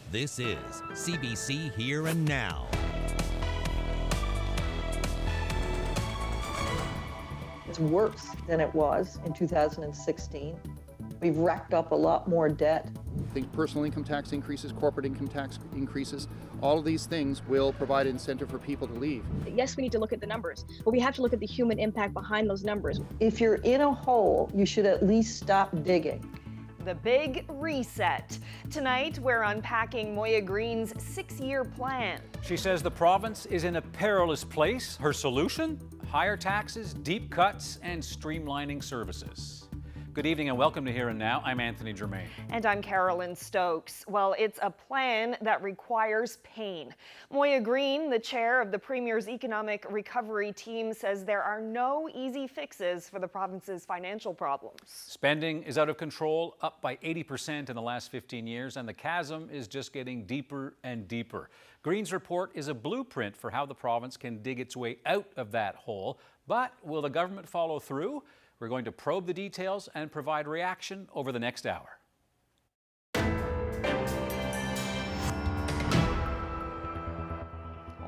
This is CBC Here and Now. It's worse than it was in 2016. We've racked up a lot more debt. I think personal income tax increases, corporate income tax increases, all of these things will provide incentive for people to leave. Yes, we need to look at the numbers, but we have to look at the human impact behind those numbers. If you're in a hole, you should at least stop digging. The Big Reset. Tonight, we're unpacking Moya Green's 6-year plan. She says the province is in a perilous place. Her solution? Higher taxes, deep cuts, and streamlining services. Good evening and welcome to Here and Now. I'm Anthony Germain. And I'm Carolyn Stokes. Well, it's a plan that requires pain. Moya Green, the chair of the Premier's Economic Recovery Team, says there are no easy fixes for the province's financial problems. Spending is out of control, up by 80% in the last 15 years, and the chasm is just getting deeper and deeper. Green's report is a blueprint for how the province can dig its way out of that hole. But will the government follow through? We're going to probe the details and provide reaction over the next hour.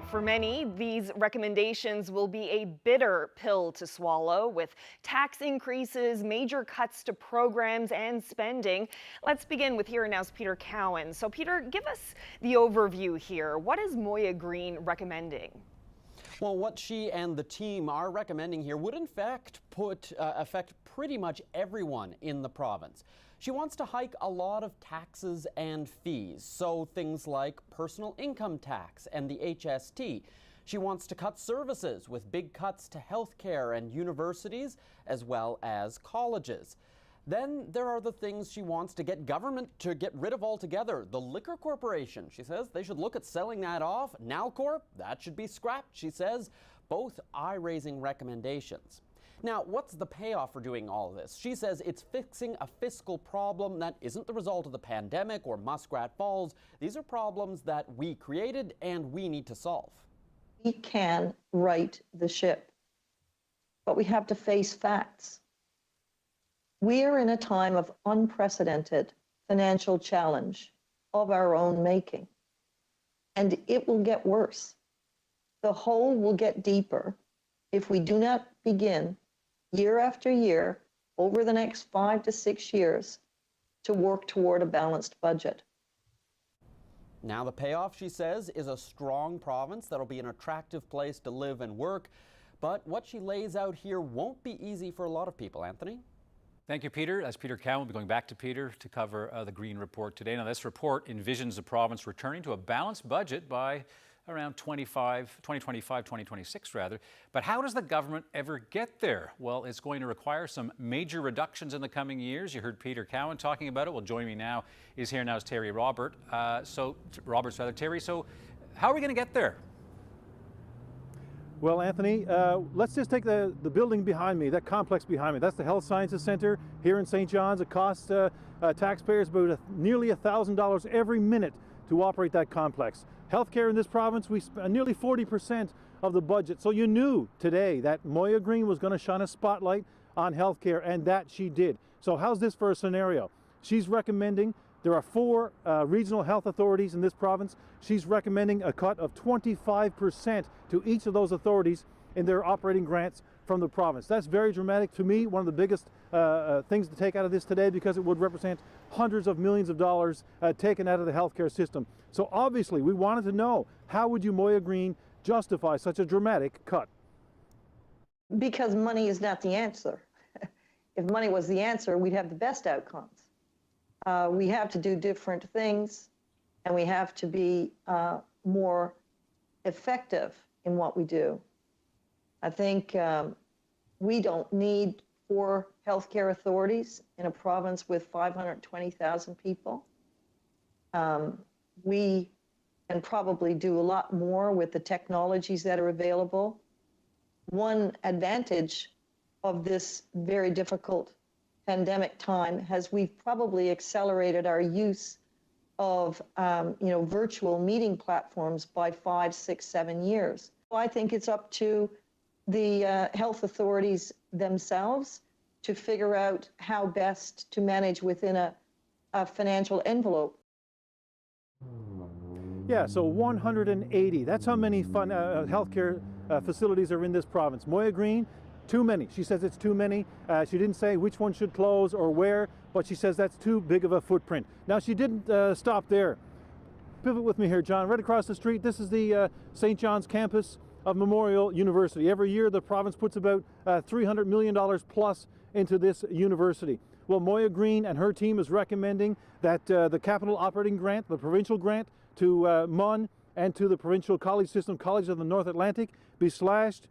For many, these recommendations will be a bitter pill to swallow, with tax increases, major cuts to programs and spending. Let's begin with Here and Now's Peter Cowan. So Peter, give us the overview here. What is Moya Green recommending? Well, what she and the team are recommending here would in fact affect pretty much everyone in the province. She wants to hike a lot of taxes and fees, so things like personal income tax and the HST. She wants to cut services with big cuts to healthcare and universities, as well as colleges. Then there are the things she wants to get government to get rid of altogether. The Liquor Corporation, she says they should look at selling that off. Nalcorp, that should be scrapped, she says. Both eye-raising recommendations. Now, what's the payoff for doing all of this? She says it's fixing a fiscal problem that isn't the result of the pandemic or Muskrat Falls. These are problems that we created and we need to solve. We can right the ship, but we have to face facts. We are in a time of unprecedented financial challenge of our own making, and it will get worse. The hole will get deeper if we do not begin year after year over the next 5 to 6 years to work toward a balanced budget. Now the payoff, she says, is a strong province that'll be an attractive place to live and work. But what she lays out here won't be easy for a lot of people, Anthony. Thank you, Peter. As Peter Cowan, we'll be going back to Peter to cover the Green Report today. Now, this report envisions the province returning to a balanced budget by around 2025, 2026 rather. But how does the government ever get there? Well, it's going to require some major reductions in the coming years. You heard Peter Cowan talking about it. Well, joining me now is Here Now's Terry Roberts. Terry, so how are we going to get there? Well, Anthony, let's just take the building behind me, that complex behind me. That's the Health Sciences Center here in St. John's. It costs taxpayers about nearly $1,000 every minute to operate that complex. Healthcare in this province, we spend nearly 40% of the budget. So you knew today that Moya Green was going to shine a spotlight on healthcare, and that she did. So how's this for a scenario? She's recommending, there are 4 regional health authorities in this province. She's recommending a cut of 25% to each of those authorities in their operating grants from the province. That's very dramatic. To me, one of the biggest things to take out of this today, because it would represent hundreds of millions of dollars taken out of the healthcare system. So obviously we wanted to know, how would you, Moya Green, justify such a dramatic cut? Because money is not the answer. If money was the answer, we'd have the best outcomes. We have to do different things, and we have to be more effective in what we do. I think we don't need 4 healthcare authorities in a province with 520,000 people. We can probably do a lot more with the technologies that are available. One advantage of this very difficult pandemic time has we've probably accelerated our use of virtual meeting platforms by 5, 6, 7 years. I think it's up to the health authorities themselves to figure out how best to manage within a financial envelope. Yeah, so 180. That's how many healthcare facilities are in this province. Moya Green, too many. She says it's too many. She didn't say which one should close or where, but she says that's too big of a footprint. Now, she didn't stop there. Pivot with me here, John. Right across the street, this is the St. John's campus of Memorial University. Every year, the province puts about $300 million plus into this university. Well, Moya Green and her team is recommending that the capital operating grant, the provincial grant to MUN and to the provincial college system, College of the North Atlantic, be slashed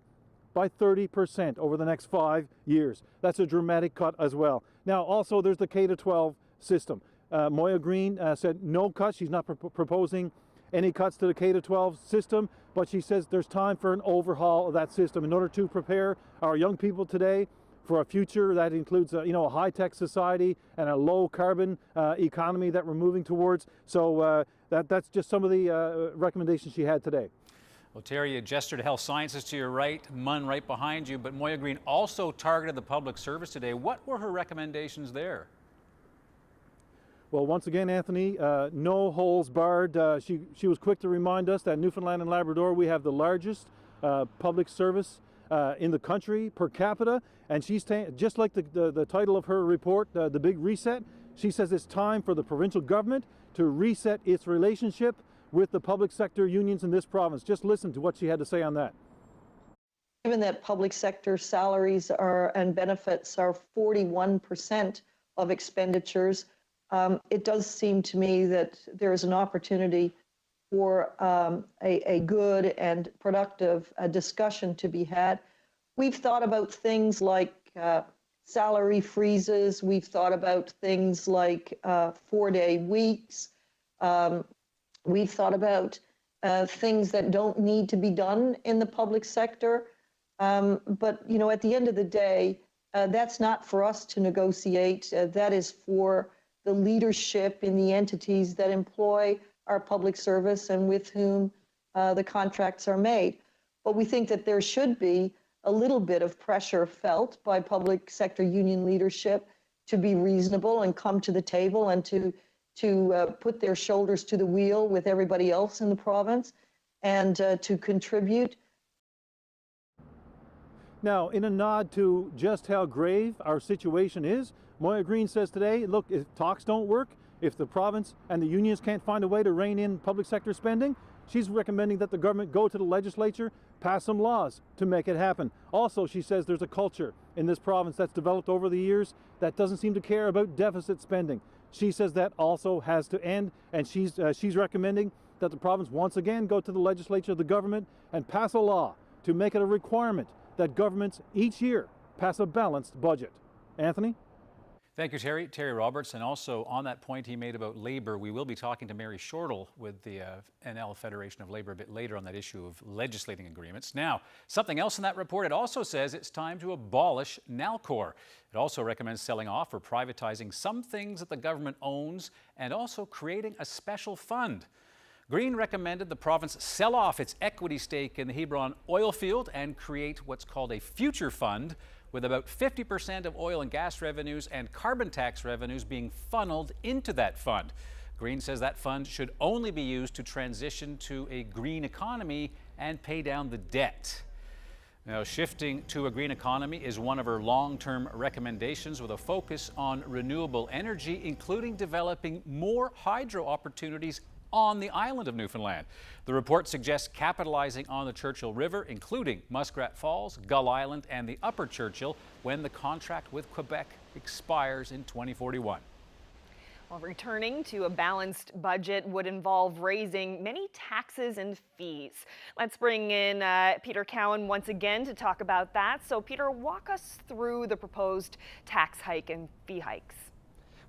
by 30% over the next 5 years. That's a dramatic cut as well. Now, also, there's the K-12 system. Moya Green said no cuts. She's not proposing any cuts to the K-12 system, but she says there's time for an overhaul of that system in order to prepare our young people today for a future that includes a high-tech society and a low-carbon economy that we're moving towards. So that's just some of the recommendations she had today. Well, Terry, you gestured to health sciences to your right, MUN right behind you, but Moya Green also targeted the public service today. What were her recommendations there? Well, once again, Anthony, no holes barred. She was quick to remind us that Newfoundland and Labrador, we have the largest public service in the country per capita, and she's just like the title of her report, the Big Reset. She says it's time for the provincial government to reset its relationship with the public sector unions in this province. Just listen to what she had to say on that. Given that public sector salaries and benefits are 41% of expenditures, it does seem to me that there is an opportunity for a good and productive discussion to be had. We've thought about things like salary freezes. We've thought about things like 4-day weeks. We've thought about things that don't need to be done in the public sector. But, at the end of the day, that's not for us to negotiate. That is for the leadership in the entities that employ our public service and with whom the contracts are made. But we think that there should be a little bit of pressure felt by public sector union leadership to be reasonable and come to the table and to put their shoulders to the wheel with everybody else in the province and to contribute. Now, in a nod to just how grave our situation is, Moya Green says today, look, if talks don't work, if the province and the unions can't find a way to rein in public sector spending, she's recommending that the government go to the legislature, pass some laws to make it happen. Also, she says there's a culture in this province that's developed over the years that doesn't seem to care about deficit spending. She says that also has to end, and she's recommending that the province once again go to the legislature, the government, and pass a law to make it a requirement that governments each year pass a balanced budget. Anthony? Thank you, Terry. Terry Roberts. And also on that point he made about labor, we will be talking to Mary Shortle with the NL Federation of Labor a bit later on that issue of legislating agreements. Now, something else in that report, it also says it's time to abolish NALCOR. It also recommends selling off or privatizing some things that the government owns and also creating a special fund. Green recommended the province sell off its equity stake in the Hebron oil field and create what's called a future fund, with about 50% of oil and gas revenues and carbon tax revenues being funneled into that fund. Green says that fund should only be used to transition to a green economy and pay down the debt. Now, shifting to a green economy is one of her long-term recommendations, with a focus on renewable energy, including developing more hydro opportunities on the island of Newfoundland. The report suggests capitalizing on the Churchill River, including Muskrat Falls, Gull Island, and the Upper Churchill, when the contract with Quebec expires in 2041. Well, returning to a balanced budget would involve raising many taxes and fees. Let's bring in Peter Cowan once again to talk about that. So, Peter, walk us through the proposed tax hike and fee hikes.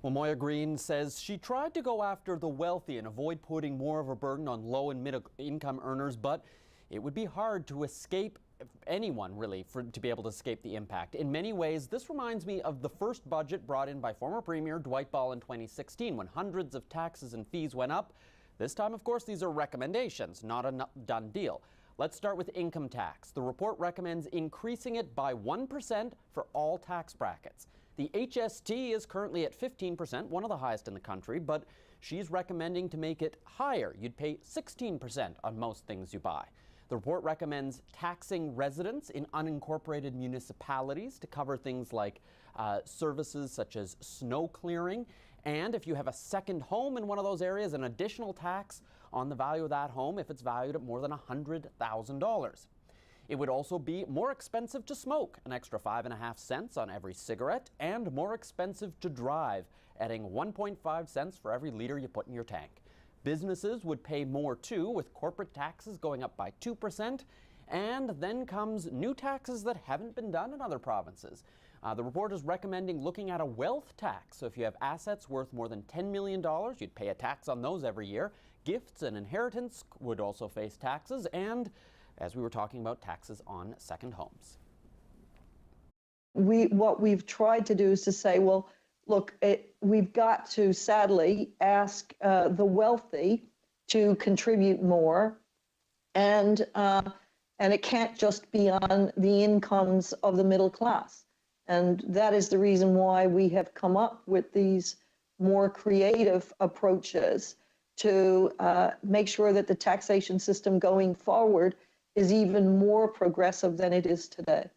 Well, Moya Green says she tried to go after the wealthy and avoid putting more of a burden on low and middle-income earners, but it would be hard to escape anyone, really, to be able to escape the impact. In many ways, this reminds me of the first budget brought in by former Premier Dwight Ball in 2016, when hundreds of taxes and fees went up. This time, of course, these are recommendations, not a done deal. Let's start with income tax. The report recommends increasing it by 1% for all tax brackets. The HST is currently at 15%, one of the highest in the country, but she's recommending to make it higher. You'd pay 16% on most things you buy. The report recommends taxing residents in unincorporated municipalities to cover things like services such as snow clearing, and if you have a second home in one of those areas, an additional tax on the value of that home if it's valued at more than $100,000. It would also be more expensive to smoke, an extra 5.5 cents on every cigarette, and more expensive to drive, adding 1.5 cents for every liter you put in your tank. Businesses would pay more too, with corporate taxes going up by 2%, and then comes new taxes that haven't been done in other provinces. The report is recommending looking at a wealth tax. So if you have assets worth more than $10 million, you'd pay a tax on those every year. Gifts and inheritance would also face taxes, and as we were talking about, taxes on second homes. What we've tried to do is to say, well, look, we've got to sadly ask the wealthy to contribute more, and it can't just be on the incomes of the middle class. And that is the reason why we have come up with these more creative approaches to make sure that the taxation system going forward is even more progressive than it is today.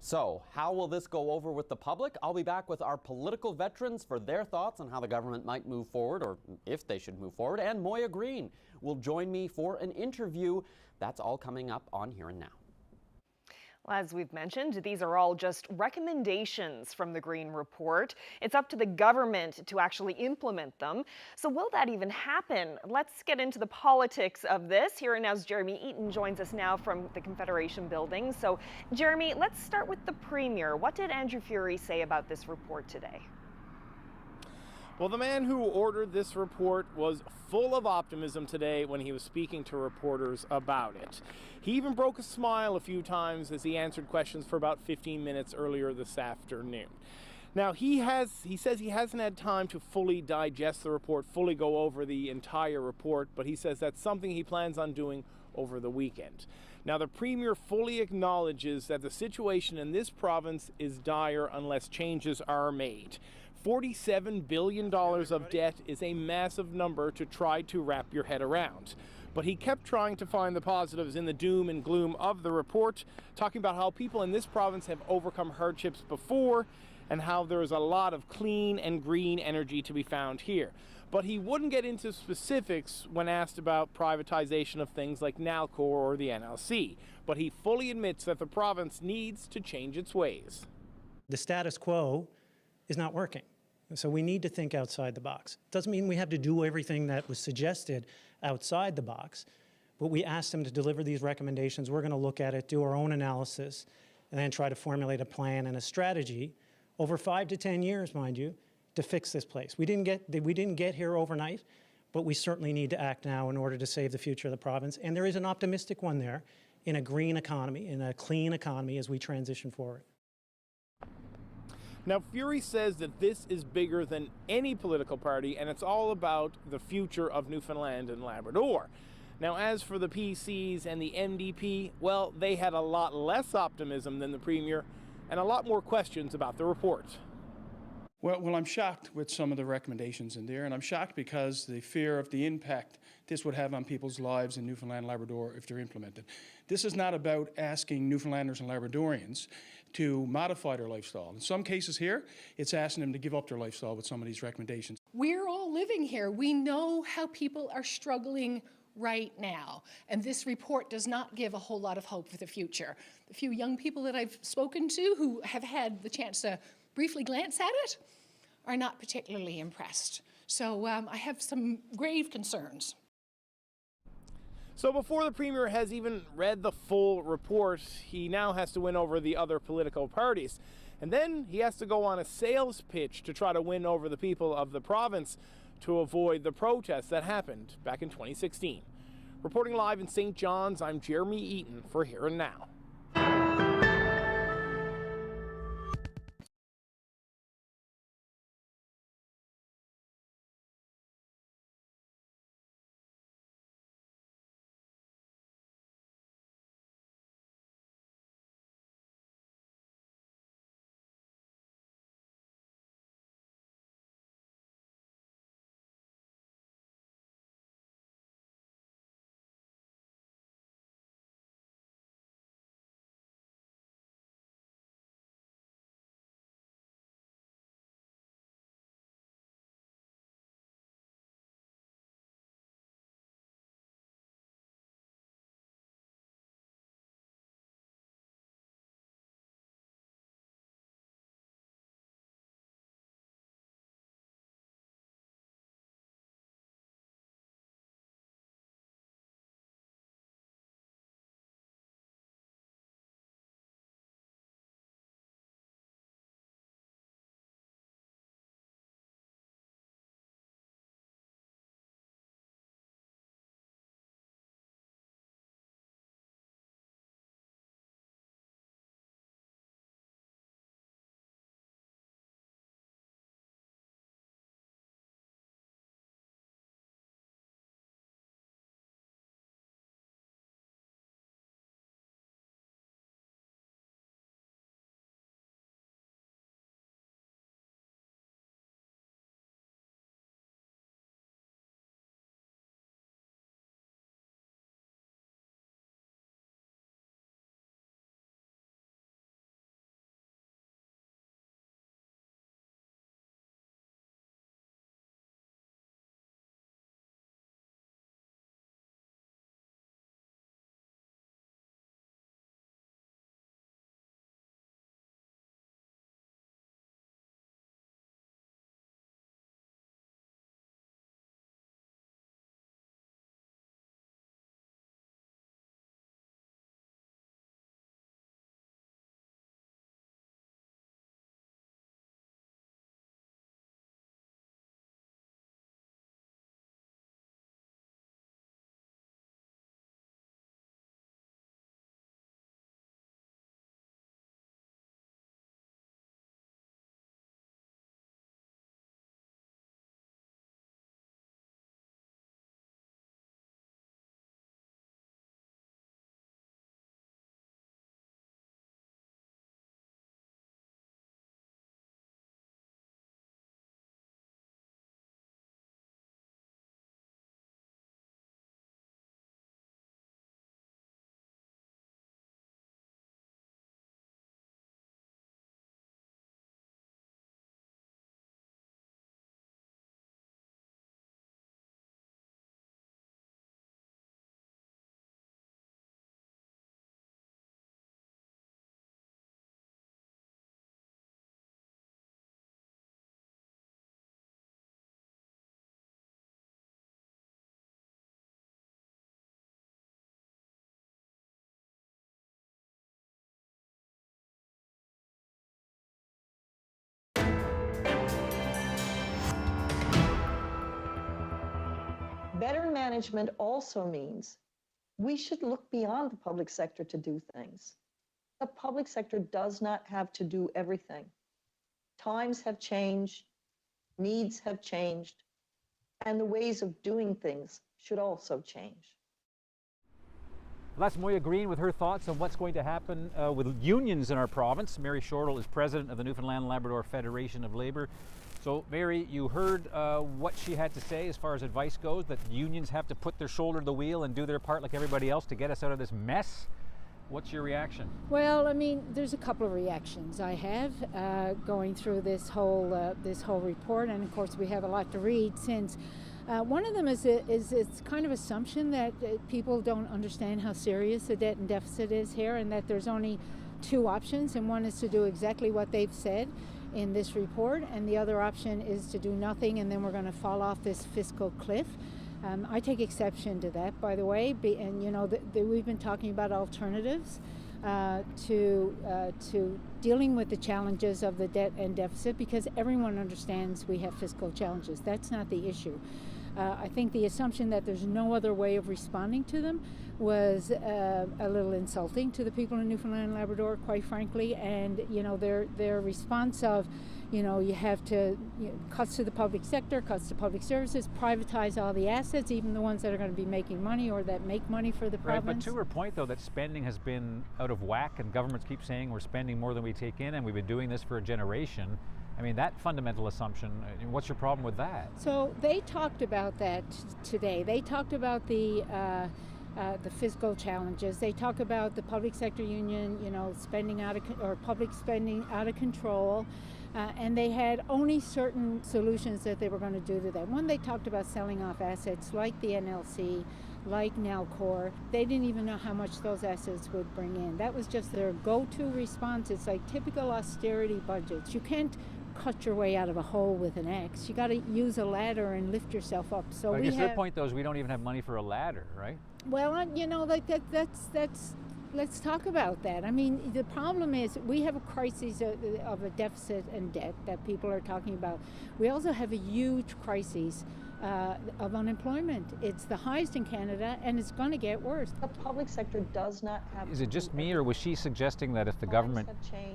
So, how will this go over with the public? I'll be back with our political veterans for their thoughts on how the government might move forward, or if they should move forward, and Moya Green will join me for an interview. That's all coming up on Here and Now. Well, as we've mentioned, these are all just recommendations from the Green Report. It's up to the government to actually implement them. So will that even happen? Let's get into the politics of this. Here and Now's Jeremy Eaton joins us now from the Confederation Building. So, Jeremy, let's start with the Premier. What did Andrew Furey say about this report today? Well, the man who ordered this report was full of optimism today when he was speaking to reporters about it. He even broke a smile a few times as he answered questions for about 15 minutes earlier this afternoon. Now, he says he hasn't had time to fully digest the report, fully go over the entire report, but he says that's something he plans on doing over the weekend. Now, the Premier fully acknowledges that the situation in this province is dire unless changes are made. $47 billion of debt is a massive number to try to wrap your head around. But he kept trying to find the positives in the doom and gloom of the report, talking about how people in this province have overcome hardships before and how there is a lot of clean and green energy to be found here. But he wouldn't get into specifics when asked about privatization of things like Nalcor or the NLC. But he fully admits that the province needs to change its ways. The status quo is not working. So we need to think outside the box. Doesn't mean we have to do everything that was suggested outside the box, but we asked them to deliver these recommendations. We're going to look at it, do our own analysis, and then try to formulate a plan and a strategy over 5 to 10 years, mind you, to fix this place. We didn't get here overnight, but we certainly need to act now in order to save the future of the province. And there is an optimistic one there in a green economy, in a clean economy as we transition forward. Now, Furey says that this is bigger than any political party, and it's all about the future of Newfoundland and Labrador. Now, as for the PCs and the NDP, well, they had a lot less optimism than the Premier and a lot more questions about the report. Well, I'm shocked with some of the recommendations in there, and I'm shocked because the fear of the impact this would have on people's lives in Newfoundland and Labrador if they're implemented. This is not about asking Newfoundlanders and Labradorians to modify their lifestyle. In some cases here, it's asking them to give up their lifestyle with some of these recommendations. We're all living here. We know how people are struggling right now, and this report does not give a whole lot of hope for the future. The few young people that I've spoken to who have had the chance to briefly glance at it are not particularly impressed. So I have some grave concerns. So before the Premier has even read the full report, he now has to win over the other political parties. And then he has to go on a sales pitch to try to win over the people of the province to avoid the protests that happened back in 2016. Reporting live in St. John's, I'm Jeremy Eaton for Here and Now. management also means we should look beyond the public sector to do things. The public sector does not have to do everything. Times have changed, needs have changed, and the ways of doing things should also change. Well, that's Moya Green with her thoughts on what's going to happen with unions in our province. Mary Shortle is president of the Newfoundland and Labrador Federation of Labor. So, Mary, you heard what she had to say as far as advice goes, that unions have to put their shoulder to the wheel and do their part like everybody else to get us out of this mess. What's your reaction? Well, I mean, there's a couple of reactions I have going through this whole report, and of course we have a lot to read since. One of them is it's kind of assumption that people don't understand how serious the debt and deficit is here, and that there's only two options, and one is to do exactly what they've said in this report, and the other option is to do nothing, and then we're going to fall off this fiscal cliff. I take exception to that, by the way, and you know, we've been talking about alternatives to dealing with the challenges of the debt and deficit, because everyone understands we have fiscal challenges. That's not the issue. I think the assumption that there's no other way of responding to them was a little insulting to the people in Newfoundland and Labrador, quite frankly, and you know, their response of, you know, you have to, cuts to the public sector, cuts to public services, privatize all the assets, even the ones that are going to be making money or that make money for the province. Right, but to her point, though, that spending has been out of whack, and governments keep saying we're spending more than we take in, and we've been doing this for a generation. I mean, that fundamental assumption, what's your problem with that? So they talked about that today. They talked about the fiscal challenges. They talk about the public sector union, you know, public spending out of control. And they had only certain solutions that they were going to do to that. One, they talked about selling off assets like the NLC, like Nalcor. They didn't even know how much those assets would bring in. That was just their go-to response. It's like typical austerity budgets. You can't cut your way out of a hole with an axe. You got to use a ladder and lift yourself up. So I guess their point, though, is we don't even have money for a ladder, right? Well, you know, like that's. Let's talk about that. I mean, the problem is we have a crisis of a deficit and debt that people are talking about. We also have a huge crisis of unemployment. It's the highest in Canada, and it's going to get worse. The public sector does not have. Is it just me, or was she suggesting that if the government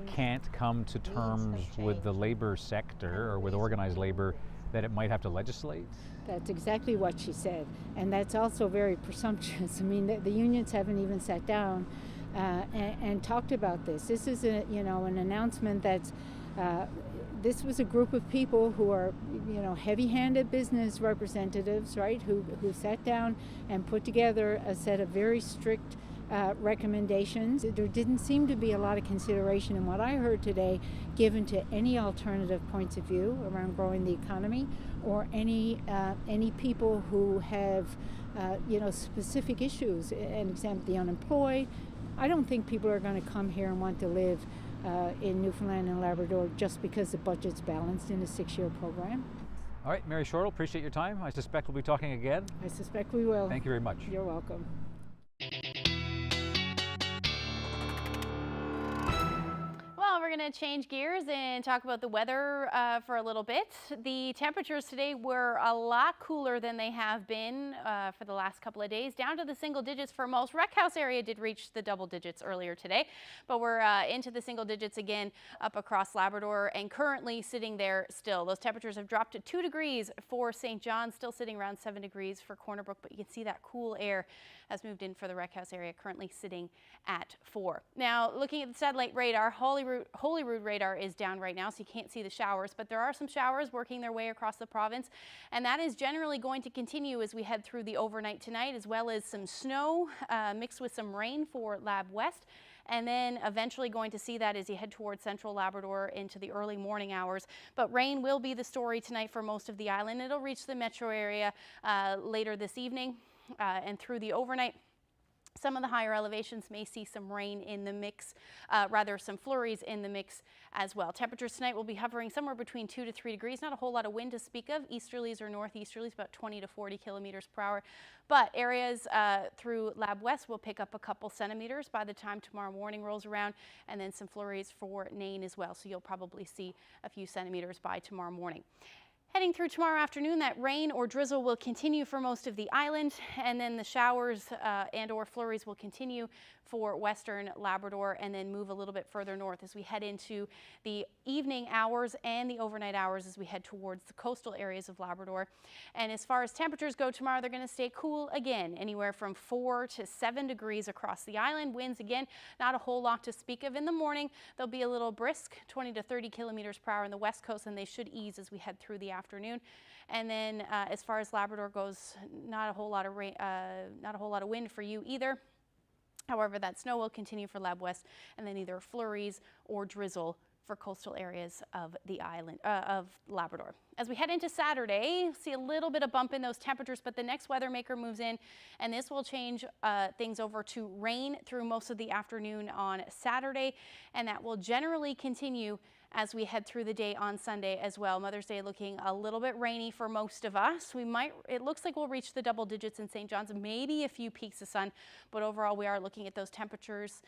can't come to terms with the labor sector or with organized labor, that it might have to legislate? That's exactly what she said, and that's also very presumptuous. I mean, the unions haven't even sat down and talked about this. This is an announcement that's. This was a group of people who are, you know, heavy-handed business representatives, right? Who sat down and put together a set of very strict recommendations. There didn't seem to be a lot of consideration in what I heard today given to any alternative points of view around growing the economy, or any people who have specific issues. An example, the unemployed. I don't think people are going to come here and want to live in Newfoundland and Labrador just because the budget's balanced in a 6-year program. All right, Mary Shortle, appreciate your time. I suspect we'll be talking again. I suspect we will. Thank you very much. You're welcome. Well, we're going to change gears and talk about the weather for a little bit. The temperatures today were a lot cooler than they have been for the last couple of days, down to the single digits for most. Wreck House area did reach the double digits earlier today, but we're into the single digits again up across Labrador and currently sitting there still. Those temperatures have dropped to 2 degrees for St. John, still sitting around 7 degrees for Corner Brook, but you can see that cool air has moved in for the Wreck House area, currently sitting at 4. Now, looking at the satellite radar, Holyrood radar is down right now, so you can't see the showers, but there are some showers working their way across the province, and that is generally going to continue as we head through the overnight tonight, as well as some snow mixed with some rain for Lab West. And then eventually going to see that as you head towards central Labrador into the early morning hours. But rain will be the story tonight for most of the island. It'll reach the metro area later this evening and through the overnight. Some of the higher elevations may see some rain in the mix, some flurries in the mix as well. Temperatures tonight will be hovering somewhere between 2 to 3 degrees. Not a whole lot of wind to speak of. Easterlies or northeasterlies about 20 to 40 kilometers per hour. But areas through Lab West will pick up a couple centimeters by the time tomorrow morning rolls around, and then some flurries for Nain as well. So you'll probably see a few centimeters by tomorrow morning. Heading through tomorrow afternoon, that rain or drizzle will continue for most of the island, and then the showers and or flurries will continue for western Labrador and then move a little bit further north as we head into the evening hours and the overnight hours as we head towards the coastal areas of Labrador. And as far as temperatures go tomorrow, they're going to stay cool again, anywhere from 4 to 7 degrees across the island. Winds again, not a whole lot to speak of. In the morning, they'll be a little brisk, 20 to 30 kilometers per hour on the west coast, and they should ease as we head through the afternoon. And then as far as Labrador goes, not a whole lot of rain, not a whole lot of wind for you either. However, that snow will continue for Lab West, and then either flurries or drizzle for coastal areas of the island of Labrador. As we head into Saturday, see a little bit of bump in those temperatures, but the next weather maker moves in, and this will change things over to rain through most of the afternoon on Saturday, and that will generally continue as we head through the day on Sunday as well. Mother's Day looking a little bit rainy for most of us. It looks like we'll reach the double digits in St. John's, maybe a few peaks of sun, but overall we are looking at those temperatures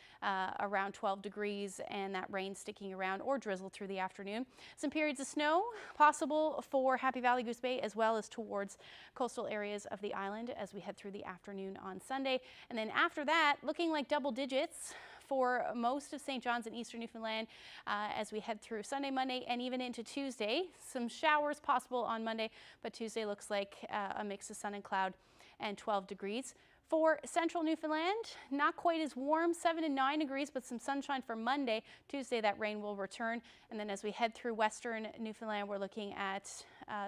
around 12 degrees and that rain sticking around or drizzle through the afternoon. Some periods of snow possible for Happy Valley, Goose Bay, as well as towards coastal areas of the island as we head through the afternoon on Sunday. And then after that, looking like double digits for most of St. John's and eastern Newfoundland as we head through Sunday, Monday, and even into Tuesday. Some showers possible on Monday, but Tuesday looks like a mix of sun and cloud and 12 degrees. For central Newfoundland, not quite as warm, 7 and 9 degrees, but some sunshine for Monday. Tuesday, that rain will return. And then as we head through western Newfoundland, we're looking at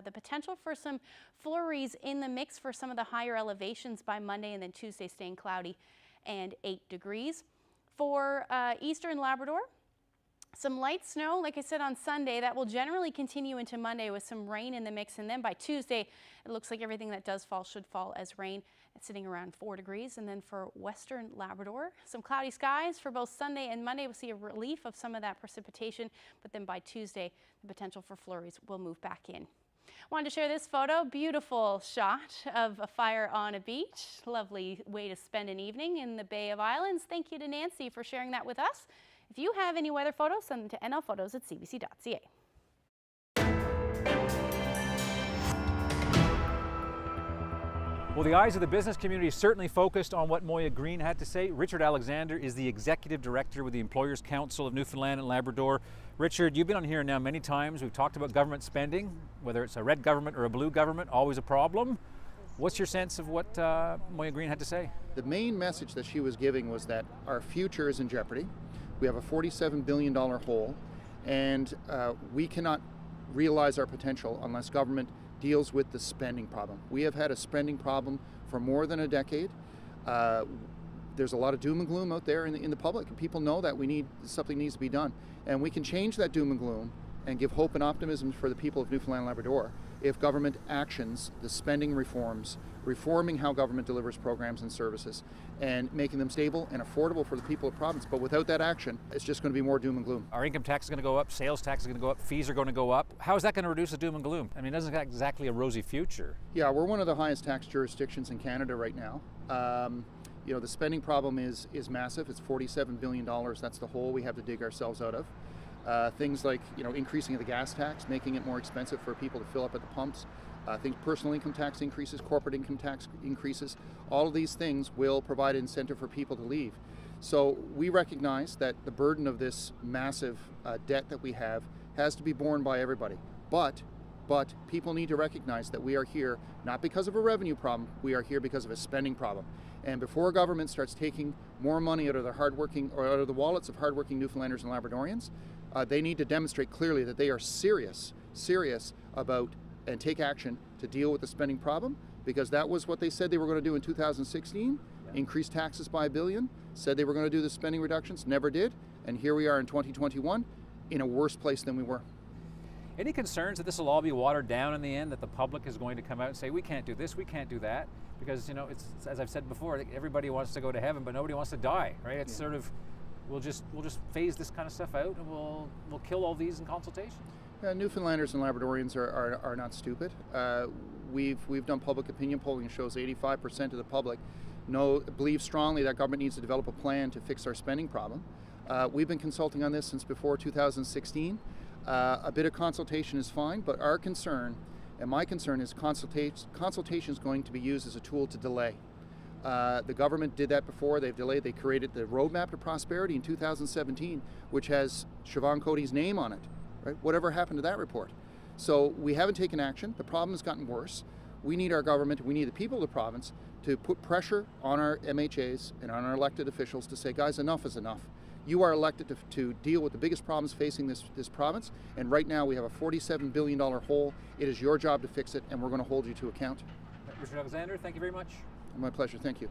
the potential for some flurries in the mix for some of the higher elevations by Monday, and then Tuesday staying cloudy and 8 degrees. For eastern Labrador, some light snow, like I said, on Sunday. That will generally continue into Monday with some rain in the mix. And then by Tuesday, it looks like everything that does fall should fall as rain. It's sitting around 4 degrees. And then for western Labrador, some cloudy skies for both Sunday and Monday. We'll see a relief of some of that precipitation. But then by Tuesday, the potential for flurries will move back in. Wanted to share this photo, beautiful shot of a fire on a beach. Lovely way to spend an evening in the Bay of Islands. Thank you to Nancy for sharing that with us. If you have any weather photos, send them to nlphotos@cbc.ca. Well, the eyes of the business community certainly focused on what Moya Greene had to say. Richard Alexander is the Executive Director with the Employers Council of Newfoundland and Labrador. Richard, you've been on here now many times. We've talked about government spending, whether it's a red government or a blue government, always a problem. What's your sense of what Moya Greene had to say? The main message that she was giving was that our future is in jeopardy. We have a $47 billion hole, and we cannot realize our potential unless government deals with the spending problem. We have had a spending problem for more than a decade. There's a lot of doom and gloom out there in the public, and people know that something needs to be done. And we can change that doom and gloom and give hope and optimism for the people of Newfoundland and Labrador if government actions the spending reforms, reforming how government delivers programs and services, and making them stable and affordable for the people of the province. But without that action, it's just going to be more doom and gloom. Our income tax is going to go up, sales tax is going to go up, fees are going to go up. How is that going to reduce the doom and gloom? I mean, it doesn't have exactly a rosy future. Yeah, we're one of the highest tax jurisdictions in Canada right now. You know, the spending problem is massive. It's $47 billion. That's the hole we have to dig ourselves out of. Things like, you know, increasing of the gas tax, making it more expensive for people to fill up at the pumps. Things, personal income tax increases, corporate income tax increases. All of these things will provide incentive for people to leave. So we recognize that the burden of this massive debt that we have has to be borne by everybody. But people need to recognize that we are here not because of a revenue problem, we are here because of a spending problem. And before government starts taking more money out of the hardworking or out of the wallets of hardworking Newfoundlanders and Labradorians, they need to demonstrate clearly that they are serious about and take action to deal with the spending problem, because that was what they said they were going to do in 2016, increase taxes by $1 billion, said they were going to do the spending reductions, never did, and here we are in 2021 in a worse place than we were. Any concerns that this will all be watered down in the end, that the public is going to come out and say, we can't do this, we can't do that? Because, you know, it's, as I've said before, everybody wants to go to heaven, but nobody wants to die, right? It's sort of, we'll just phase this kind of stuff out, and we'll kill all these in consultation. Newfoundlanders and Labradorians are not stupid. We've done public opinion polling that shows 85% of the public believe strongly that government needs to develop a plan to fix our spending problem. We've been consulting on this since before 2016. A bit of consultation is fine, but our concern And my concern is consultation is going to be used as a tool to delay. The government did that before. They've delayed. They created the Roadmap to Prosperity in 2017, which has Siobhan Cody's name on it. Right? Whatever happened to that report? So we haven't taken action. The problem has gotten worse. We need our government, we need the people of the province to put pressure on our MHAs and on our elected officials to say, guys, enough is enough. You are elected to deal with the biggest problems facing this province, and right now we have a $47 billion hole. It is your job to fix it, and we're going to hold you to account. Richard Alexander, thank you very much. My pleasure, thank you.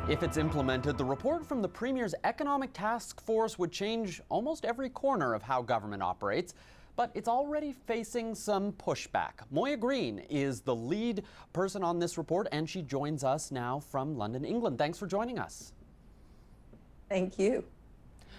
If it's implemented, the report from the Premier's Economic Task Force would change almost every corner of how government operates, but it's already facing some pushback. Moya Green is the lead person on this report, and she joins us now from London, England. Thanks for joining us. Thank you.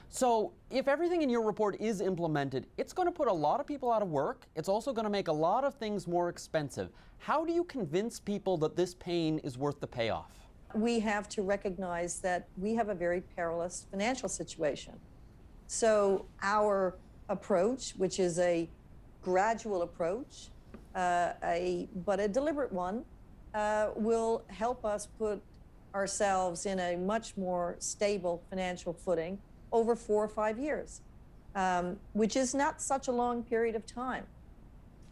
So, if everything in your report is implemented, it's going to put a lot of people out of work. It's also going to make a lot of things more expensive. How do you convince people that this pain is worth the payoff? We have to recognize that we have a very perilous financial situation. So our approach, which is a gradual approach, but a deliberate one, will help us put ourselves in a much more stable financial footing over 4 or 5 years, which is not such a long period of time.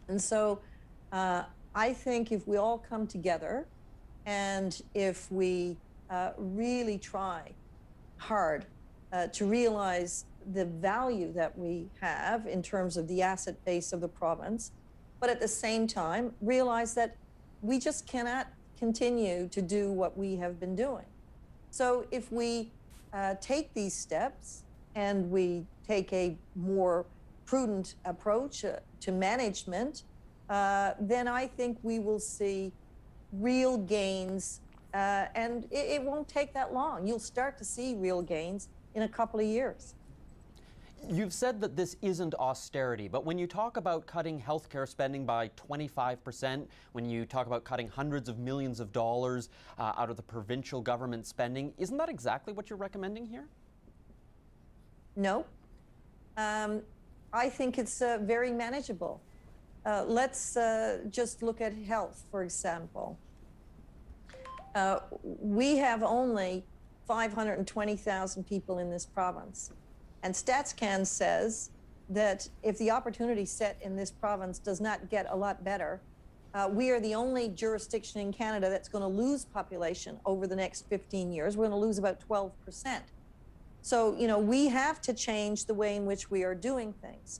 And so I think if we all come together and if we really try hard to realize the value that we have in terms of the asset base of the province, but at the same time realize that we just cannot continue to do what we have been doing. So if we take these steps and we take a more prudent approach to management, then I think we will see real gains, and it won't take that long. You'll start to see real gains in a couple of years. You've said that this isn't austerity, but when you talk about cutting healthcare spending by 25%, when you talk about cutting hundreds of millions of dollars out of the provincial government spending, isn't that exactly what you're recommending here? No. I think it's very manageable. Let's just look at health, for example. We have only 520,000 people in this province. And StatsCan says that if the opportunity set in this province does not get a lot better, we are the only jurisdiction in Canada that's going to lose population over the next 15 years. We're going to lose about 12%. So, you know, we have to change the way in which we are doing things.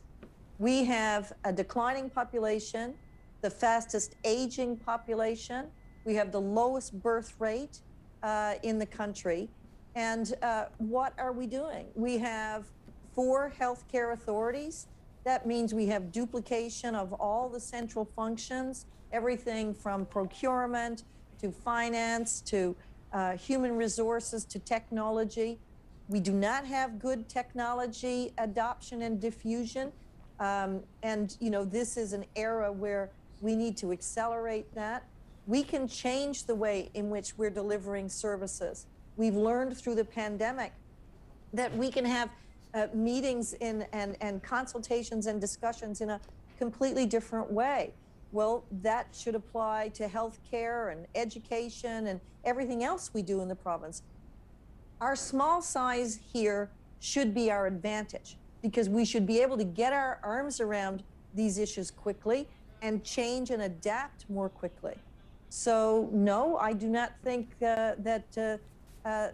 We have a declining population, the fastest aging population. We have the lowest birth rate in the country. And what are we doing? We have 4 healthcare authorities. That means we have duplication of all the central functions, everything from procurement to finance to human resources to technology. We do not have good technology adoption and diffusion. And, you know, this is an era where we need to accelerate that. We can change the way in which we're delivering services. We've learned through the pandemic that we can have meetings and consultations and discussions in a completely different way. Well, that should apply to healthcare and education and everything else we do in the province. Our small size here should be our advantage because we should be able to get our arms around these issues quickly and change and adapt more quickly. So, no, I do not think that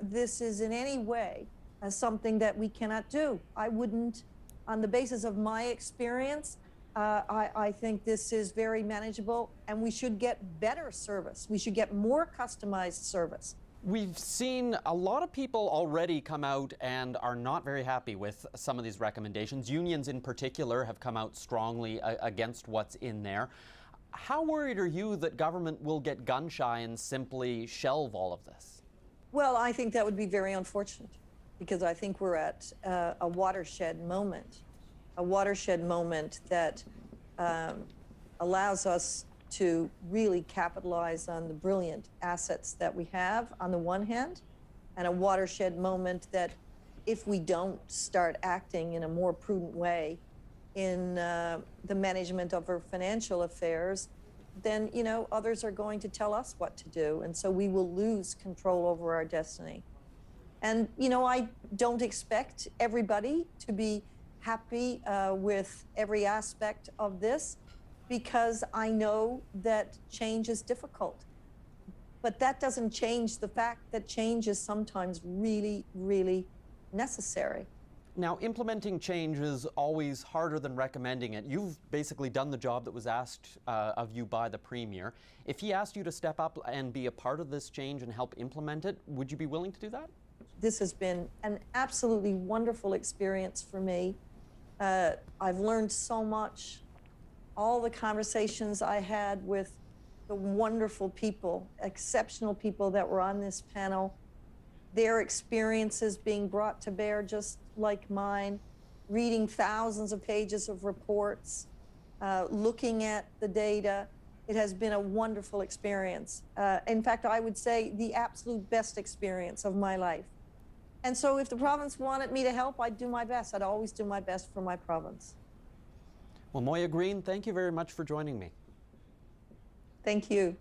this is in any way something that we cannot do. I wouldn't, on the basis of my experience, I think this is very manageable and we should get better service. We should get more customized service. We've seen a lot of people already come out and are not very happy with some of these recommendations. Unions in particular have come out strongly against what's in there. How worried are you that government will get gun shy and simply shelve all of this? Well, I think that would be very unfortunate because I think we're at a watershed moment that allows us to really capitalize on the brilliant assets that we have on the one hand, and a watershed moment that if we don't start acting in a more prudent way in the management of our financial affairs, then, you know, others are going to tell us what to do. And so we will lose control over our destiny. And, you know, I don't expect everybody to be happy with every aspect of this because I know that change is difficult. But that doesn't change the fact that change is sometimes really, really necessary. Now, implementing change is always harder than recommending it. You've basically done the job that was asked of you by the Premier. If he asked you to step up and be a part of this change and help implement it, would you be willing to do that? This has been an absolutely wonderful experience for me. I've learned so much. All the conversations I had with the wonderful people, exceptional people that were on this panel, their experiences being brought to bear just like mine, reading thousands of pages of reports, looking at the data. It has been a wonderful experience. In fact, I would say the absolute best experience of my life. And so if the province wanted me to help, I'd do my best. I'd always do my best for my province. Well, Moya Green, thank you very much for joining me. Thank you.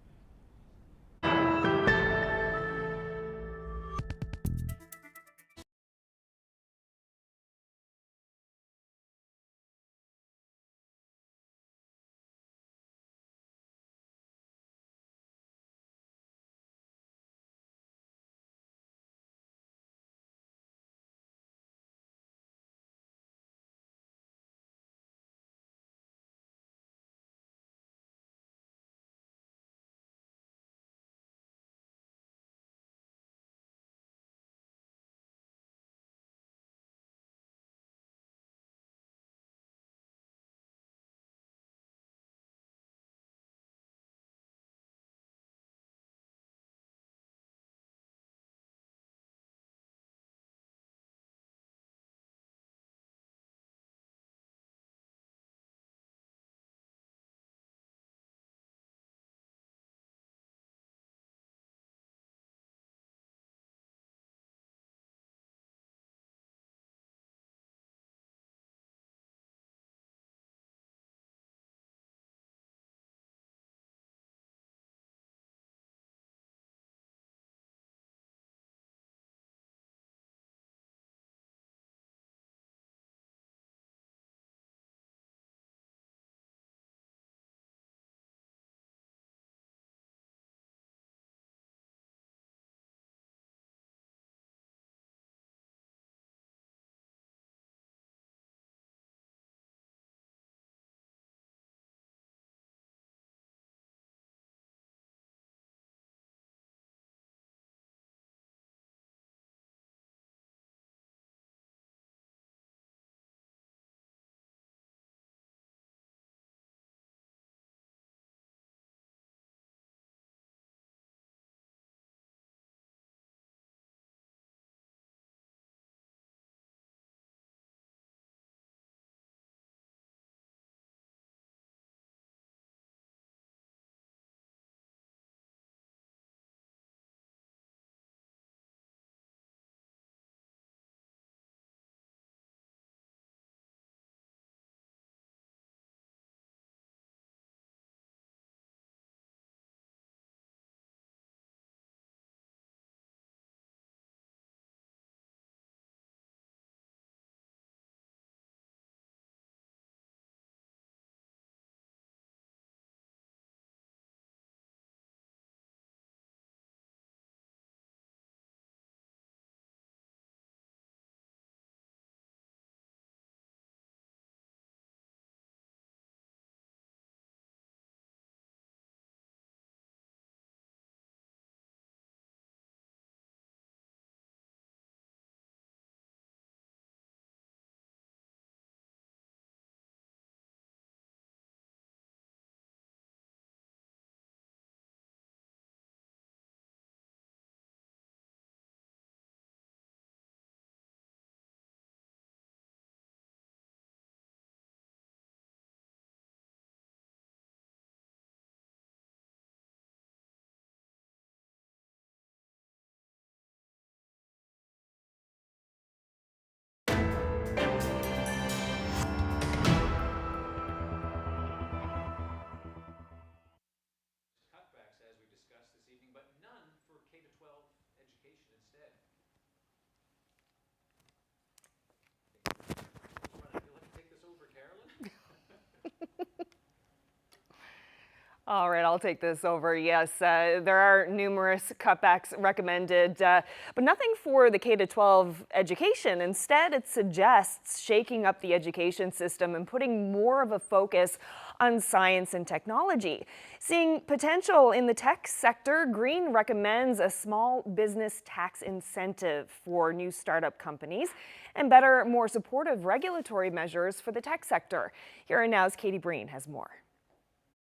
All right, I'll take this over. Yes, there are numerous cutbacks recommended, but nothing for the K-12 education. Instead, it suggests shaking up the education system and putting more of a focus on science and technology. Seeing potential in the tech sector, Green recommends a small business tax incentive for new startup companies and better, more supportive regulatory measures for the tech sector. Here and Now's Katie Breen has more.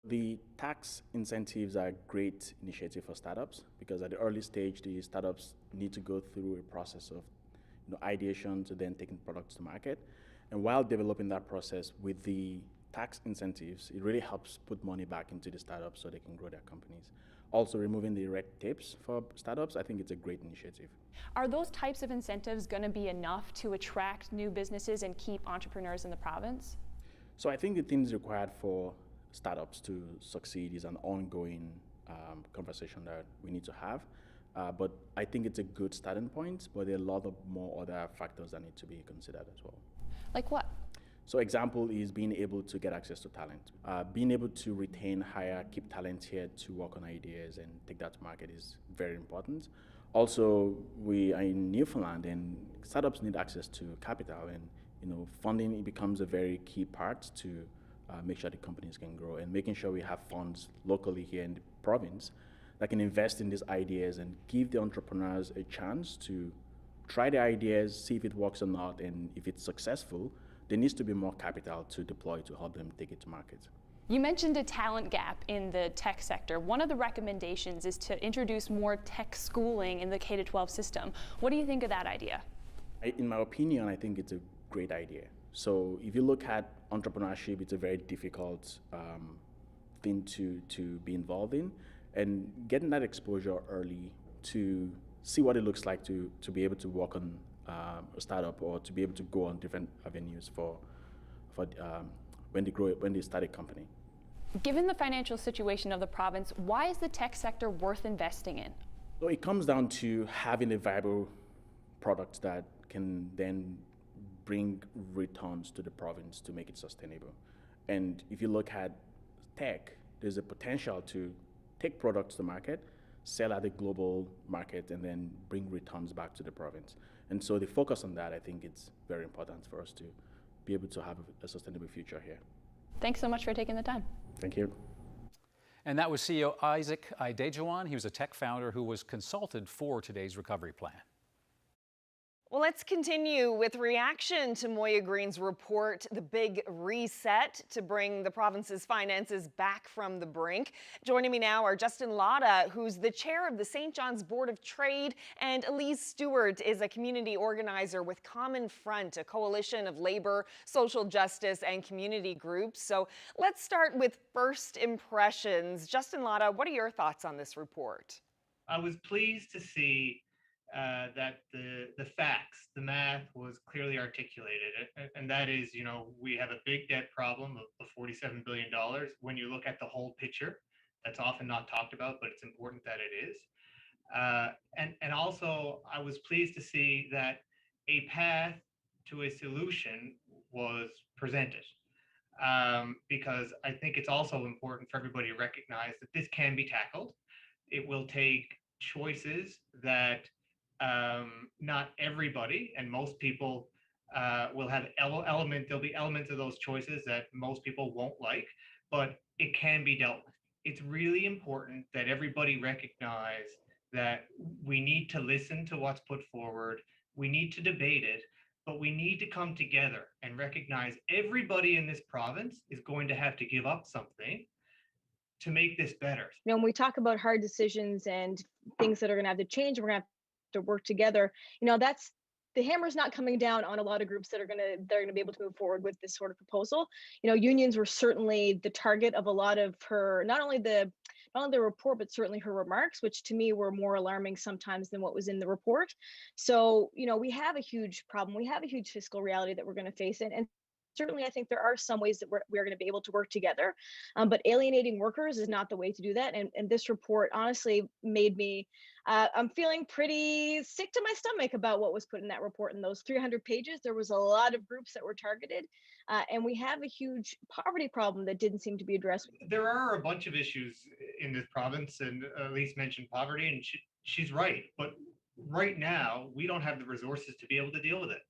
The tax incentives are a great initiative for startups because at the early stage, the startups need to go through a process of ideation to then taking products to market. And while developing that process with the tax incentives, it really helps put money back into the startups so they can grow their companies. Also, removing the red tapes for startups, I think it's a great initiative. Are those types of incentives going to be enough to attract new businesses and keep entrepreneurs in the province? So I think the things required for startups to succeed is an ongoing conversation that we need to have. But I think it's a good starting point, but there are a lot of more other factors that need to be considered as well. Like what? So example is being able to get access to talent. Being able to retain, hire, keep talent here to work on ideas and take that to market is very important. Also, we are in Newfoundland and startups need access to capital, and funding, it becomes a very key part to make sure the companies can grow, and making sure we have funds locally here in the province that can invest in these ideas and give the entrepreneurs a chance to try the ideas, see if it works or not, and if it's successful, there needs to be more capital to deploy to help them take it to market. You mentioned a talent gap in the tech sector. One of the recommendations is to introduce more tech schooling in the K-12 system. What do you think of that idea? In my opinion, I think it's a great idea. So if you look at entrepreneurship, it's a very difficult thing to be involved in, and getting that exposure early to see what it looks like to be able to work on a startup or to be able to go on different avenues for when they start a company. Given the financial situation of the province, why is the tech sector worth investing in? So it comes down to having a viable product that can then bring returns to the province to make it sustainable. And if you look at tech, there's a potential to take products to market, sell at a global market, and then bring returns back to the province. And so the focus on that, I think it's very important for us to be able to have a sustainable future here. Thanks so much for taking the time. Thank you. And that was CEO Isaac Idejuan. He was a tech founder who was consulted for today's recovery plan. Well, let's continue with reaction to Moya Green's report, The Big Reset, to bring the province's finances back from the brink. Joining me now are Justin Latta, who's the chair of the St. John's Board of Trade, and Elise Stewart is a community organizer with Common Front, a coalition of labor, social justice, and community groups. So let's start with first impressions. Justin Latta, what are your thoughts on this report? I was pleased to see that the facts, the math was clearly articulated. And that is, we have a big debt problem of $47 billion. When you look at the whole picture, that's often not talked about, but it's important that it is. And also, I was pleased to see that a path to a solution was presented. Because I think it's also important for everybody to recognize that this can be tackled. It will take choices that not everybody and most people will have there'll be elements of those choices that most people won't like, but it can be dealt with. It's really important that everybody recognize that we need to listen to what's put forward, we need to debate it, but we need to come together and recognize everybody in this province is going to have to give up something to make this better. When we talk about hard decisions and things that are going to have to change, we're going to have to work together. That's the hammer's not coming down on a lot of groups that are going to be able to move forward with this sort of proposal. Unions were certainly the target of a lot of her, not only the report, but certainly her remarks, which to me were more alarming sometimes than what was in the report. So, we have a huge problem. We have a huge fiscal reality that we're going to face. And certainly I think there are some ways that we're going to be able to work together, but alienating workers is not the way to do that. And this report honestly made me, I'm feeling pretty sick to my stomach about what was put in that report. In those 300 pages, there was a lot of groups that were targeted, and we have a huge poverty problem that didn't seem to be addressed. There are a bunch of issues in this province, and Elise mentioned poverty, and she's right. But right now, we don't have the resources to be able to deal with it.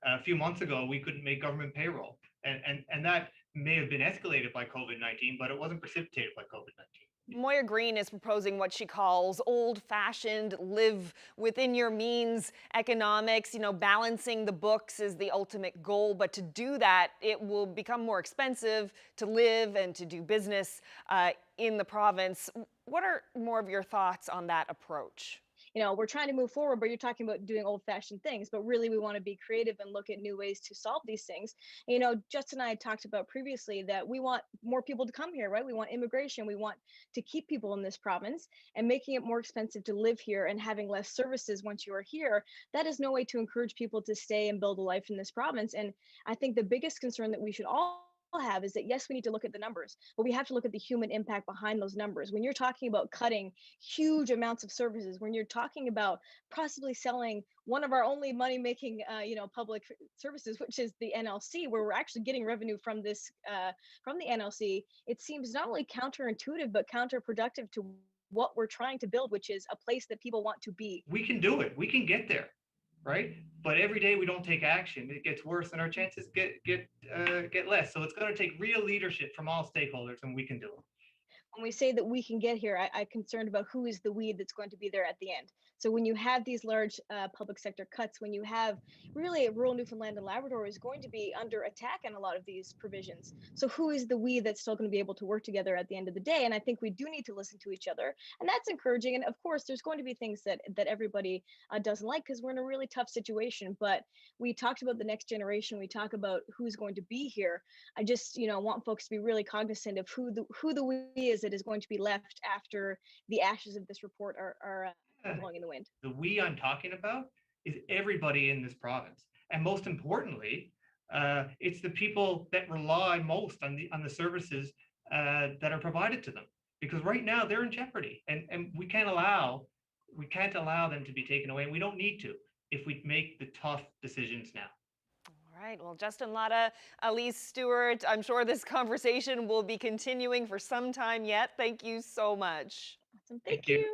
A few months ago, we couldn't make government payroll, and that may have been escalated by COVID-19, but it wasn't precipitated by COVID-19. Moya Greene is proposing what she calls old-fashioned, live within your means economics. You know, balancing the books is the ultimate goal, but to do that, it will become more expensive to live and to do business in the province. What are more of your thoughts on that approach? You know, we're trying to move forward, but you're talking about doing old-fashioned things, but really we want to be creative and look at new ways to solve these things. You know, Justin and I had talked about previously that we want more people to come here, right? We want immigration. We want to keep people in this province, and making it more expensive to live here and having less services once you are here. That is no way to encourage people to stay and build a life in this province. And I think the biggest concern that we should all have is that, yes, we need to look at the numbers, but we have to look at the human impact behind those numbers. When you're talking about cutting huge amounts of services, when you're talking about possibly selling one of our only money-making, public services, which is the NLC, where we're actually getting revenue from this, from the NLC, it seems not only counterintuitive but counterproductive to what we're trying to build, which is a place that people want to be. We can do it. We can get there, right? But every day we don't take action, it gets worse, and our chances get less. So it's going to take real leadership from all stakeholders, and we can do it. When we say that we can get here, I'm concerned about who is the we that's going to be there at the end. So when you have these large public sector cuts, when you have really rural Newfoundland and Labrador is going to be under attack in a lot of these provisions. So who is the we that's still going to be able to work together at the end of the day? And I think we do need to listen to each other, and that's encouraging. And of course, there's going to be things that everybody doesn't like, because we're in a really tough situation. But we talked about the next generation. We talk about who's going to be here. I just want folks to be really cognizant of who the we is that is going to be left after the ashes of this report are blowing in the wind. The we I'm talking about is everybody in this province, and most importantly, it's the people that rely most on the services that are provided to them, because right now they're in jeopardy, and we can't allow them to be taken away, and we don't need to if we make the tough decisions now. All right, well, Justin Latta, Elise Stewart, I'm sure this conversation will be continuing for some time yet. Thank you so much. Awesome. Thank you.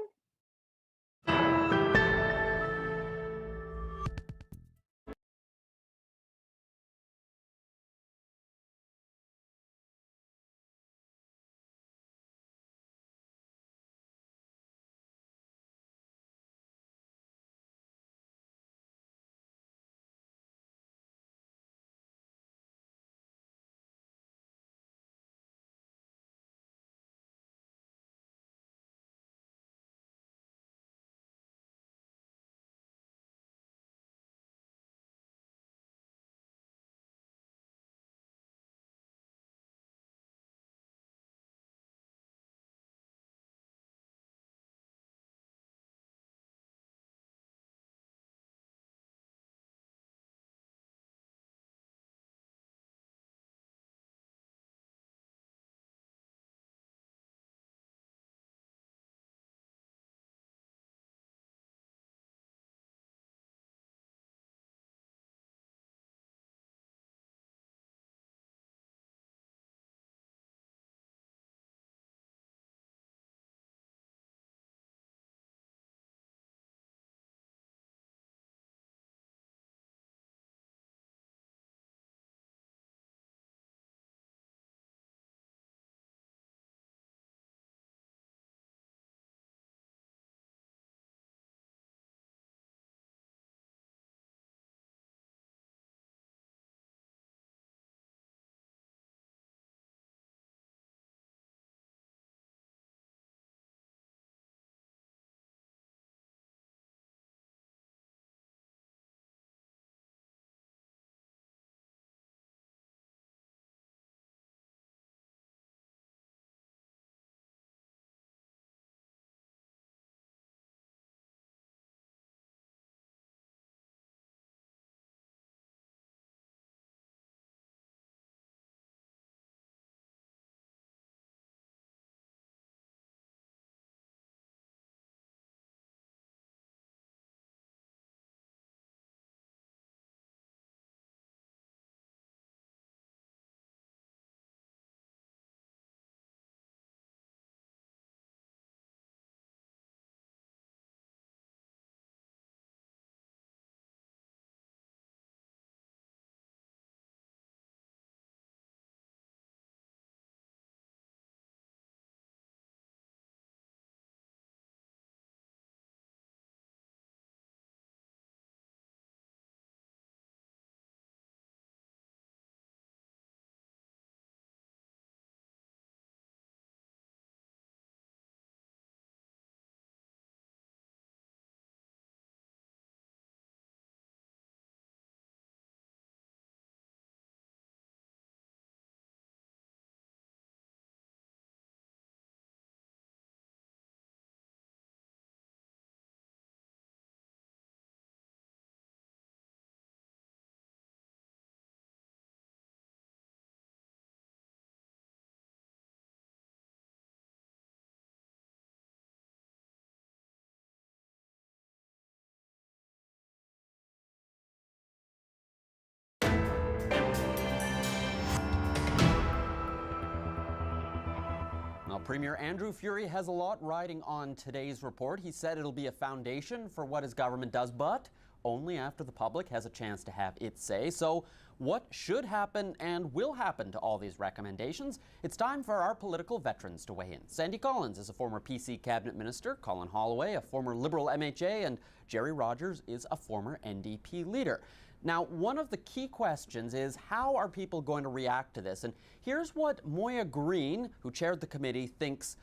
Premier Andrew Furey has a lot riding on today's report. He said it'll be a foundation for what his government does, but only after the public has a chance to have its say. So what should happen and will happen to all these recommendations? It's time for our political veterans to weigh in. Sandy Collins is a former PC cabinet minister, Colin Holloway, a former Liberal MHA, and Jerry Rogers is a former NDP leader. Now, one of the key questions is how are people going to react to this? And here's what Moya Green, who chaired the committee, thinks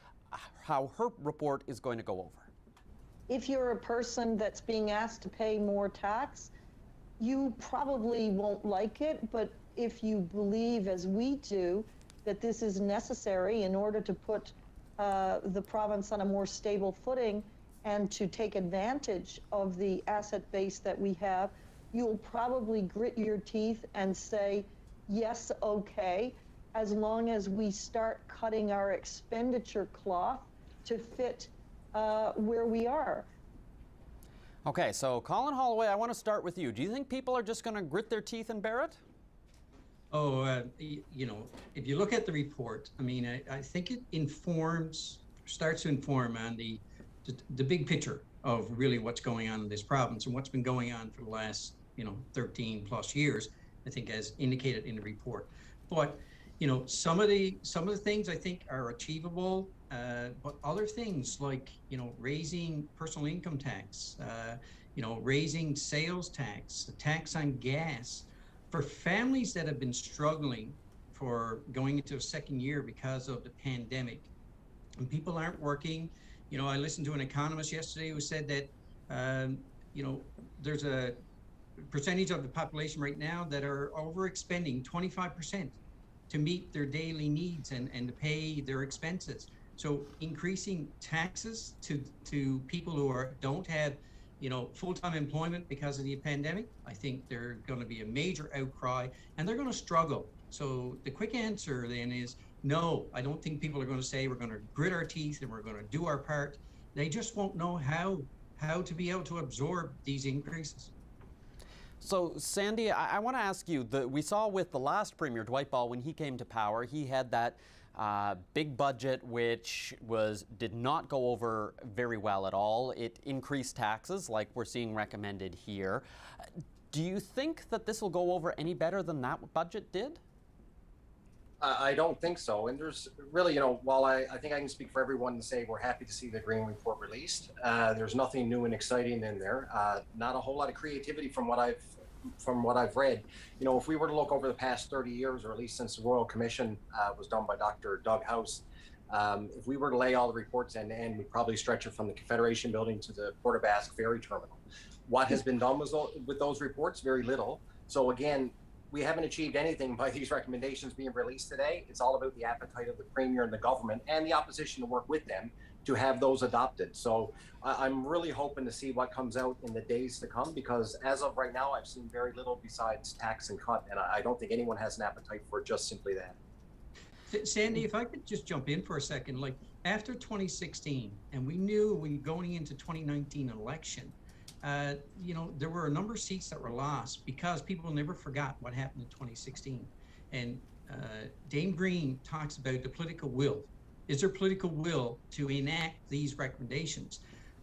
how her report is going to go over. If you're a person that's being asked to pay more tax, you probably won't like it, but if you believe, as we do, that this is necessary in order to put the province on a more stable footing and to take advantage of the asset base that we have, you'll probably grit your teeth and say, yes, okay, as long as we start cutting our expenditure cloth to fit where we are. Okay, so Colin Holloway, I want to start with you. Do you think people are just going to grit their teeth and bear it? Oh, you know, if you look at the report, I mean, I think it starts to inform on the big picture of really what's going on in this province and what's been going on for the last, 13 plus years, I think, as indicated in the report. But, some of the things I think are achievable, but other things like, raising personal income tax, raising sales tax, the tax on gas, for families that have been struggling for going into a second year because of the pandemic, and people aren't working. I listened to an economist yesterday who said that, there's a percentage of the population right now that are overexpending 25% to meet their daily needs and to pay their expenses. So increasing taxes to people who don't have, full-time employment because of the pandemic, I think they're going to be a major outcry and they're going to struggle. So the quick answer then is no, I don't think people are going to say we're going to grit our teeth and we're going to do our part. They just won't know how to be able to absorb these increases. So, Sandy, I want to ask you, we saw with the last Premier, Dwight Ball, when he came to power, he had that big budget which did not go over very well at all. It increased taxes like we're seeing recommended here. Do you think that this will go over any better than that budget did? I don't think so. And there's really, while I think I can speak for everyone and say we're happy to see the Green Report released, there's nothing new and exciting in there. Not a whole lot of creativity from what I've read. If we were to look over the past 30 years, or at least since the Royal Commission was done by Dr. Doug House, if we were to lay all the reports end to end, we'd probably stretch it from the Confederation Building to the Port of Basque Ferry Terminal. What has been done with those reports? Very little. So again, we haven't achieved anything by these recommendations being released today. It's all about the appetite of the Premier and the government and the opposition to work with them to have those adopted. So I'm really hoping to see what comes out in the days to come, because as of right now, I've seen very little besides tax and cut, and I don't think anyone has an appetite for just simply that. Sandy, if I could just jump in for a second, like after 2016, and we knew going into 2019 election, there were a number of seats that were lost because people never forgot what happened in 2016. And Dame Green talks about the political will. Is there political will to enact these recommendations?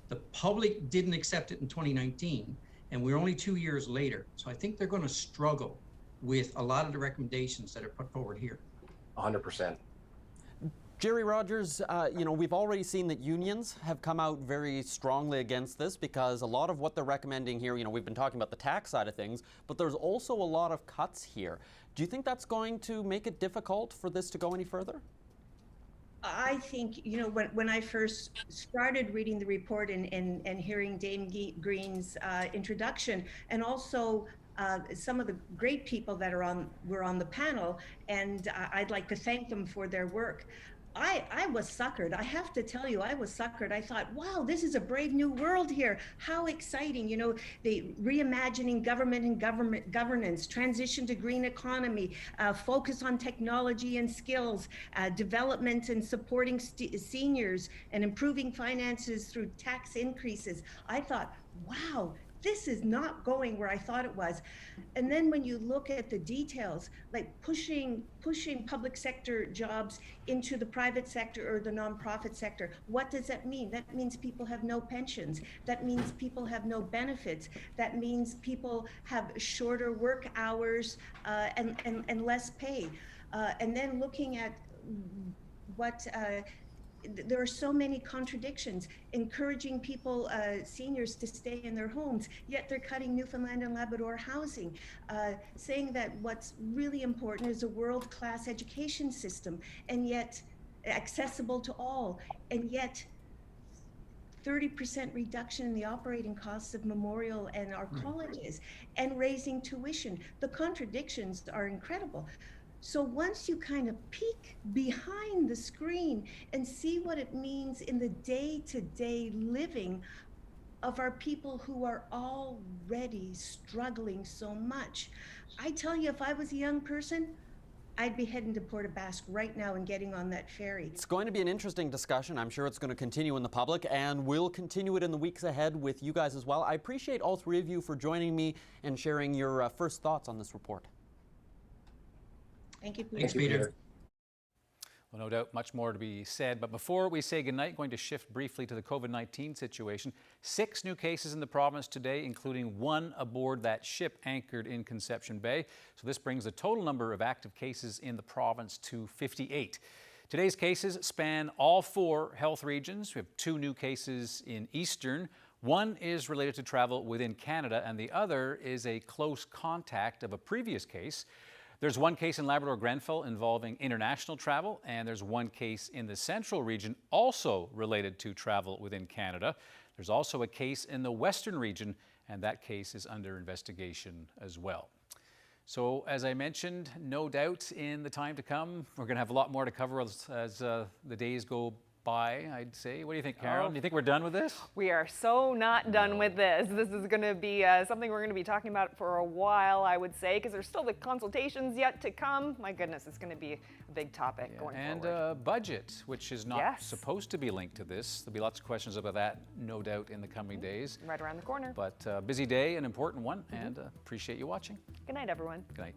The public didn't accept it in 2019, and we're only 2 years later. So I think they're going to struggle with a lot of the recommendations that are put forward here. 100%. Jerry Rogers, we've already seen that unions have come out very strongly against this, because a lot of what they're recommending here, we've been talking about the tax side of things, but there's also a lot of cuts here. Do you think that's going to make it difficult for this to go any further? I think, when I first started reading the report and hearing Dame Green's introduction, and also some of the great people that were on the panel, and I'd like to thank them for their work. I was suckered. I have to tell you, I was suckered. I thought, wow, this is a brave new world here. How exciting. The reimagining government and governance, transition to green economy, focus on technology and skills, development and supporting seniors, and improving finances through tax increases. I thought, wow, this is not going where I thought it was. And then when you look at the details, like pushing public sector jobs into the private sector or the nonprofit sector, what does that mean? That means people have no pensions. That means people have no benefits. That means people have shorter work hours and less pay. And then looking at what there are so many contradictions, encouraging people, seniors, to stay in their homes, yet they're cutting Newfoundland and Labrador housing, saying that what's really important is a world-class education system, and yet accessible to all, and yet 30% reduction in the operating costs of Memorial and our colleges, and raising tuition. The contradictions are incredible. So once you kind of peek behind the screen and see what it means in the day-to-day living of our people who are already struggling so much, I tell you, if I was a young person, I'd be heading to Port aux Basques right now and getting on that ferry. It's going to be an interesting discussion. I'm sure it's going to continue in the public, and we'll continue it in the weeks ahead with you guys as well. I appreciate all three of you for joining me and sharing your first thoughts on this report. Thank you, Peter. Thanks, Peter. Well, no doubt much more to be said, but before we say goodnight, going to shift briefly to the COVID-19 situation. 6 new cases in the province today, including 1 aboard that ship anchored in Conception Bay. So this brings the total number of active cases in the province to 58. Today's cases span all 4 health regions. We have 2 new cases in Eastern. 1 is related to travel within Canada, and the other is a close contact of a previous case. There's 1 case in Labrador-Grenfell involving international travel, and there's 1 case in the central region also related to travel within Canada. There's also a case in the western region, and that case is under investigation as well. So as I mentioned, no doubt in the time to come, we're going to have a lot more to cover as the days go by, I'd say. What do you think, Carol? Do you think we're done with this? We are so not done with this. This is going to be something we're going to be talking about for a while, I would say, because there's still the consultations yet to come. My goodness, it's going to be a big topic going forward. And budget, which is not supposed to be linked to this. There'll be lots of questions about that, no doubt, in the coming days. Right around the corner. But busy day, an important one, and appreciate you watching. Good night, everyone. Good night.